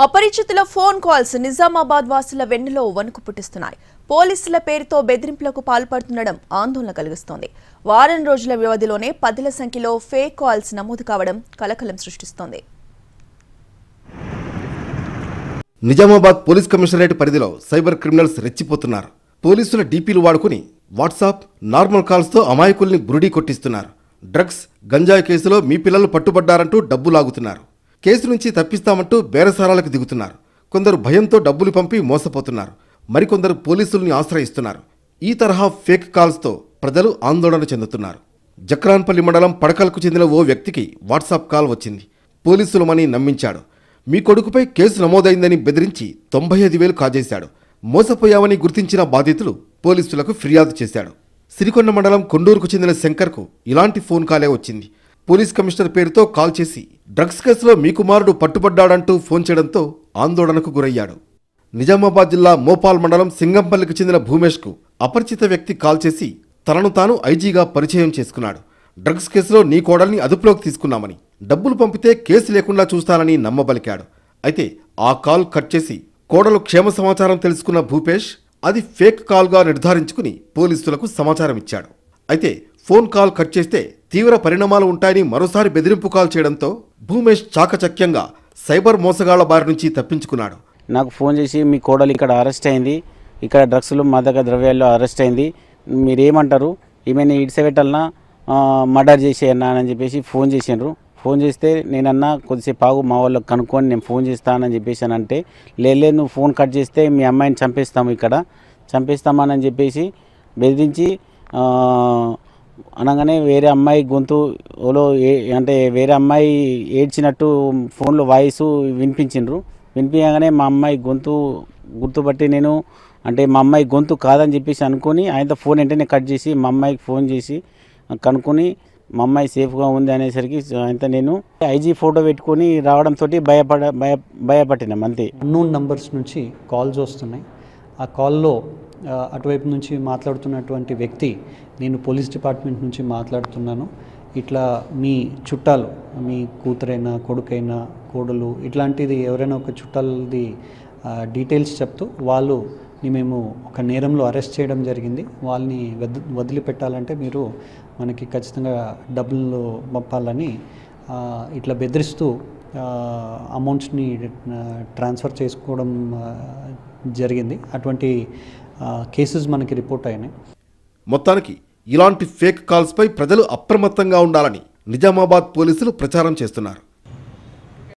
అపరిచితుల phone calls Nizamabad వాసుల వెన్నులో వణుకు పుట్టిస్తున్నాయి. పోలీసుల పేరుతో బెదిరింపులకు పాల్పడుతుండడం ఆందోళన కలిగిస్తోంది. వారం రోజుల వ్యవధిలోనే 10ల సంఖ్యలో ఫేక్ కాల్స్ నమోదు కావడం కలకలం సృష్టిస్తోంది. నిజామాబాద్ పోలీస్ కమిషనరేట్ పరిధిలో సైబర్ క్రిమినల్స్ రెచ్చిపోతున్నారు. పోలీసుల డీపీలు వాడుకుని వాట్సాప్, నార్మల్ కాల్స్తో అమాయకుల్ని బురుడీ కొట్టిస్తున్నారు. డ్రగ్స్, గంజాయి కేసులో మీ పిల్లలు పట్టుబడ్డారంటూ డబ్బు లాగుతున్నారు. కేసు నుంచి తప్పిస్తామంటూ బేరసారాలకు దిగుతున్నారు. కొందరు భయంతో డబ్బులు పంపి మోసపోతున్నారు. మరికొందరు పోలీసుల్ని ఆశ్రయిస్తున్నారు. ఈ తరహా ఫేక్ కాల్స్తో ప్రజలు ఆందోళన చెందుతున్నారు. జక్రాన్పల్లి మండలం పడకల్కు చెందిన ఓ వ్యక్తికి వాట్సాప్ కాల్ వచ్చింది. పోలీసులమని నమ్మించాడు. మీ కొడుకుపై కేసు నమోదైందని బెదిరించి 95,000 కాజేశాడు. మోసపోయామని గుర్తించిన బాధితులు పోలీసులకు ఫిర్యాదు చేశాడు. సిరికొండ మండలం కొండూరుకు చెందిన శంకర్కు ఇలాంటి ఫోన్ కాలే వచ్చింది. పోలీస్ కమిషనర్ పేరుతో కాల్ చేసి డ్రగ్స్ కేసులో మీ కుమారుడు పట్టుబడ్డాడంటూ ఫోన్ చేయడంతో ఆందోళనకు గురయ్యాడు. నిజామాబాద్ జిల్లా మోపాల్ మండలం సింగంపల్లికి చెందిన భూమేష్కు అపరిచిత వ్యక్తి కాల్ చేసి తనను తాను ఐజీగా పరిచయం చేసుకున్నాడు. డ్రగ్స్ కేసులో నీ కోడల్ని అదుపులోకి తీసుకున్నామని, డబ్బులు పంపితే కేసు లేకుండా చూస్తానని నమ్మబలికాడు. అయితే ఆ కాల్ కట్ చేసి కోడలు క్షేమ సమాచారం తెలుసుకున్న భూపేష్ అది ఫేక్ కాల్గా నిర్ధారించుకుని పోలీసులకు సమాచారం ఇచ్చాడు. అయితే ఫోన్ కాల్ కట్ చేస్తే తీవ్ర పరిణామాలు ఉంటాయని మరోసారి బెదిరింపు కాల్ చేయడంతో భూమేష్ చాకచక్యంగా సైబర్ మోసగాళ్ల బారి నుంచి తప్పించుకున్నాడు. నాకు ఫోన్ చేసి మీ కోడలు ఇక్కడ అరెస్ట్ అయింది, ఇక్కడ డ్రగ్స్లు మాదక ద్రవ్యాల్లో అరెస్ట్ అయింది, మీరేమంటారు, ఈమెను ఇడిసెపెట్టాలన్నా మర్డర్ చేసేయన్నా అని చెప్పేసి ఫోన్ చేసిండ్రు. ఫోన్ చేస్తే నేనన్నా కొద్దిసేపు ఆగు, మా వాళ్ళకి కనుక్కొని నేను ఫోన్ చేస్తానని చెప్పేసి అని అంటే, లేదు నువ్వు ఫోన్ కట్ చేస్తే మీ అమ్మాయిని చంపేస్తాము, ఇక్కడ చంపేస్తామని చెప్పేసి బెదిరించి అనగానే వేరే అమ్మాయి గొంతులో అంటే వేరే అమ్మాయి ఏడ్చినట్టు ఫోన్లో వాయిస్ వినిపించిండ్రు. వినిపించగానే మా అమ్మాయి గొంతు గుర్తుపట్టి నేను అంటే మా అమ్మాయి గొంతు కాదని చెప్పేసి అనుకొని ఆయనతో ఫోన్ వెంటనే కట్ చేసి మా అమ్మాయికి ఫోన్ చేసి కనుక్కొని మా అమ్మాయి సేఫ్గా ఉంది అనేసరికి ఆయనతో నేను ఐజీ ఫోటో పెట్టుకొని రావడంతో భయపడినాం అంతే. అన్నోన్ నంబర్స్ నుంచి కాల్స్ వస్తున్నాయి. ఆ కాల్లో అటువైపు నుంచి మాట్లాడుతున్నటువంటి వ్యక్తి నేను పోలీస్ డిపార్ట్మెంట్ నుంచి మాట్లాడుతున్నాను, ఇట్లా మీ చుట్టాలు, మీ కూతురైనా కొడుకైనా కోడలు ఇట్లాంటిది ఎవరైనా ఒక చుట్టాలది డీటెయిల్స్ చెప్తూ వాళ్ళని మేము ఒక నేరంలో అరెస్ట్ చేయడం జరిగింది, వాళ్ళని వదిలిపెట్టాలంటే మీరు మనకి ఖచ్చితంగా డబ్బులు పంపాలని ఇట్లా బెదిరిస్తూ అమౌంట్స్ని ట్రాన్స్ఫర్ చేసుకోవడం జరిగింది. అటువంటి కేసెస్ మనకి రిపోర్ట్ అయినాయి. మొత్తానికి ఇలాంటి ఫేక్ కాల్స్పై ప్రజలు అప్రమత్తంగా ఉండాలని నిజామాబాద్ పోలీసులు ప్రచారం చేస్తున్నారు.